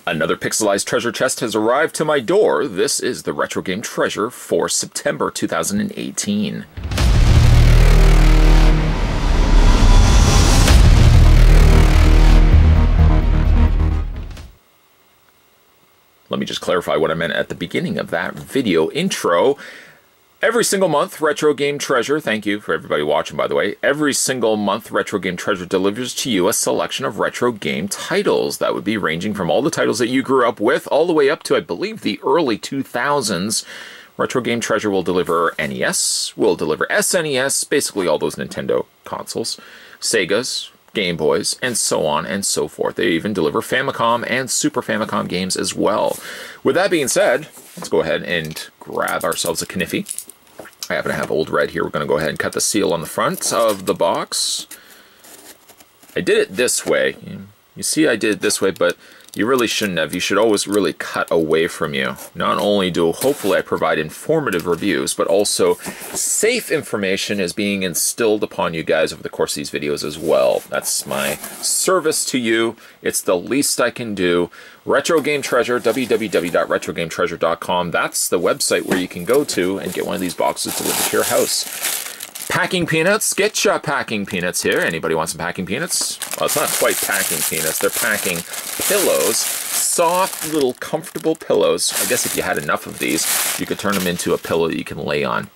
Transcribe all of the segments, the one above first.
Another pixelized treasure chest has arrived to my door. This is the Retro Game Treasure for September 2018. Let me just clarify what I meant at the beginning of that video intro. Every single month, Retro Game Treasure, thank you for everybody watching, by the way. Every single month, Retro Game Treasure delivers to you a selection of retro game titles. That would be ranging from all the titles that you grew up with, all the way up to, I believe, the early 2000s. Retro Game Treasure will deliver NES, will deliver SNES, basically all those Nintendo consoles, Segas, Game Boys, and so on and so forth. They even deliver Famicom and Super Famicom games as well. With that being said, let's go ahead and grab ourselves a Kniffy. I happen to have Old Red here. We're going to go ahead and cut the seal on the front of the box. I did it this way. You see I did it this way, but you really shouldn't have. You should always really cut away from you. Not only do hopefully I provide informative reviews, but also safe information is being instilled upon you guys over the course of these videos as well. That's my service to you. It's the least I can do. Retro Game Treasure, www.retrogametreasure.com. That's the website where you can go to and get one of these boxes delivered to your house. Packing peanuts. Get your packing peanuts here. Anybody want some packing peanuts? Well, it's not quite packing peanuts. They're packing pillows. Soft, little, comfortable pillows. I guess if you had enough of these, you could turn them into a pillow that you can lay on.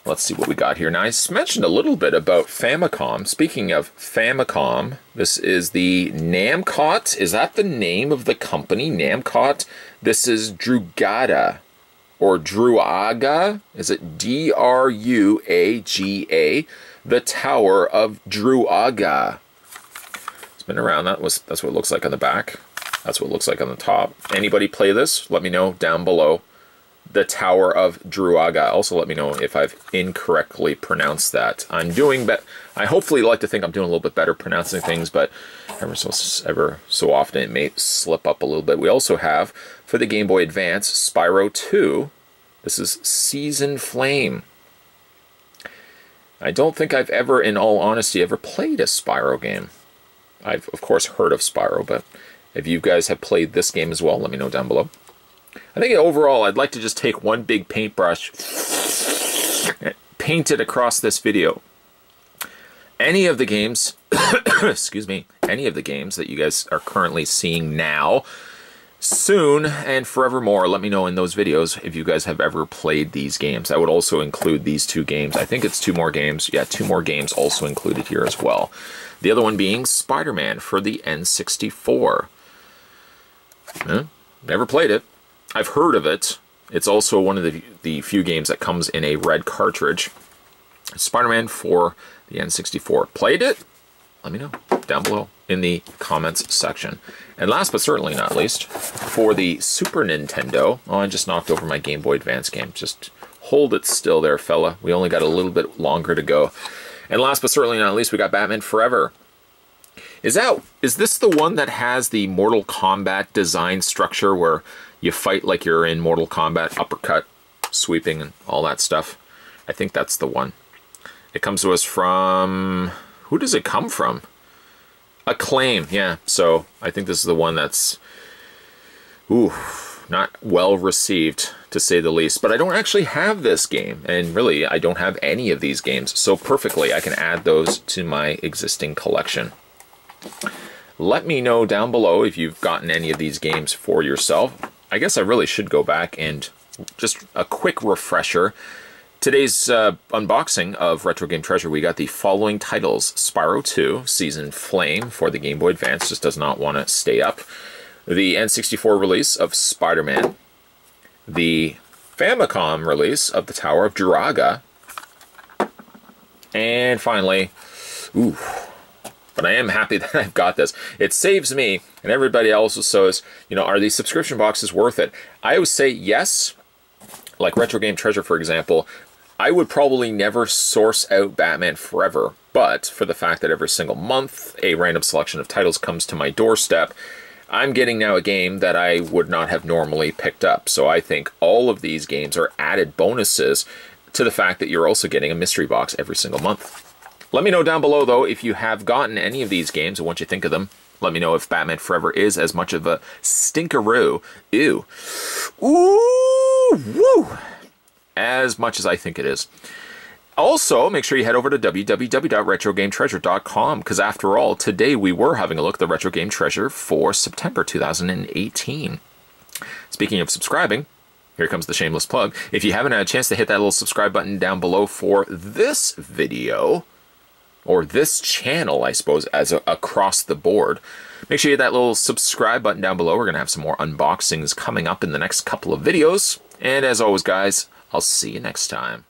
Let's see what we got here. Now, I mentioned a little bit about Famicom. Speaking of Famicom, this is the Namcot. Is that the name of the company? Namcot? This is Druaga. Or Druaga? Is it D-R-U-A-G-A? The Tower of Druaga. It's been around. That's what it looks like on the back. That's what it looks like on the top. Anybody play this? Let me know down below. The Tower of Druaga. Also let me know if I've incorrectly pronounced that. I hopefully like to think I'm doing a little bit better pronouncing things, but ever so often it may slip up a little bit. We also have, for the Game Boy Advance, Spyro 2. This is Season Flame. I don't think I've ever, in all honesty, ever played a Spyro game. I've, of course, heard of Spyro, but if you guys have played this game as well, let me know down below. I think overall, I'd like to just take one big paintbrush and paint it across this video. Any of the games, excuse me, any of the games that you guys are currently seeing now, soon and forevermore, let me know in those videos if you guys have ever played these games. That would also include these two games. I think it's two more games. Yeah, two more games also included here as well. The other one being Spider-Man for the N64. Never played it. I've heard of it. It's also one of the few games that comes in a red cartridge. Spider-Man for the N64. Played it? Let me know down below in the comments section. And last but certainly not least, for the Super Nintendo, oh, I just knocked over my Game Boy Advance game. Just hold it still there, fella. We only got a little bit longer to go. And last but certainly not least, we got Batman Forever. Is this the one that has the Mortal Kombat design structure where you fight like you're in Mortal Kombat, uppercut, sweeping, and all that stuff? I think that's the one. It comes to us from... Who does it come from? Acclaim, yeah. So I think this is the one that's... Ooh, not well received, to say the least. But I don't actually have this game. And really, I don't have any of these games. So perfectly, I can add those to my existing collection. Let me know down below if you've gotten any of these games for yourself. I guess I really should go back and just a quick refresher. Today's unboxing of Retro Game Treasure, we got the following titles. Spyro 2, Season Flame for the Game Boy Advance, just does not want to stay up. The N64 release of Spider-Man. The Famicom release of the Tower of Druaga. And finally, ooh, but I am happy that I've got this. It saves me, and everybody else says, you know, are these subscription boxes worth it? I would say yes. Like Retro Game Treasure, for example, I would probably never source out Batman Forever, but for the fact that every single month a random selection of titles comes to my doorstep, I'm getting now a game that I would not have normally picked up. So I think all of these games are added bonuses to the fact that you're also getting a mystery box every single month. Let me know down below, though, if you have gotten any of these games and what you think of them. Let me know if Batman Forever is as much of a stinkeroo. Ew. Ooh, woo. As much as I think it is. Also, make sure you head over to www.retrogametreasure.com, because after all, today we were having a look at the Retro Game Treasure for September 2018. Speaking of subscribing, here comes the shameless plug. If you haven't had a chance to hit that little subscribe button down below for this video, or this channel, I suppose, as across the board, make sure you hit that little subscribe button down below. We're going to have some more unboxings coming up in the next couple of videos. And as always, guys, I'll see you next time.